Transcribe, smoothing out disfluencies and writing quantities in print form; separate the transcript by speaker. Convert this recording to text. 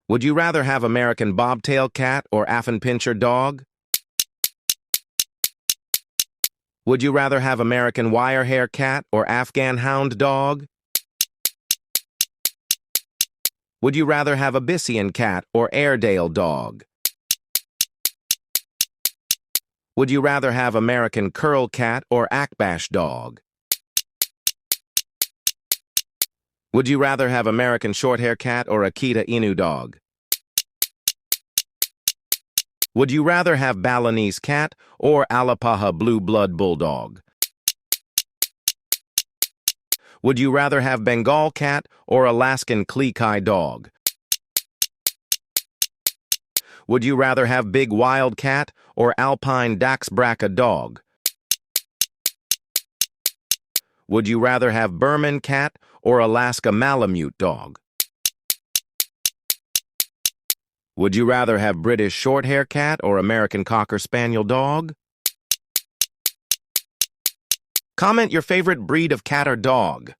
Speaker 1: Would you rather have American bobtail cat or Affenpinscher dog? Would you rather have American wirehair cat or Afghan hound dog? Would you rather have Abyssinian cat or Airedale dog? Would you rather have American curl cat or Akbash dog? Would you rather have American shorthair cat or Akita Inu dog? Would you rather have Balinese cat or Alapaha blue blood bulldog? Would you rather have Bengal cat or Alaskan Klekai dog? Would you rather have big wild cat or Alpine Dachsbrache dog? Would you rather have Burman cat or Alaska Malamute dog? Would you rather have British Shorthair cat or American Cocker Spaniel dog? Comment your favorite breed of cat or dog.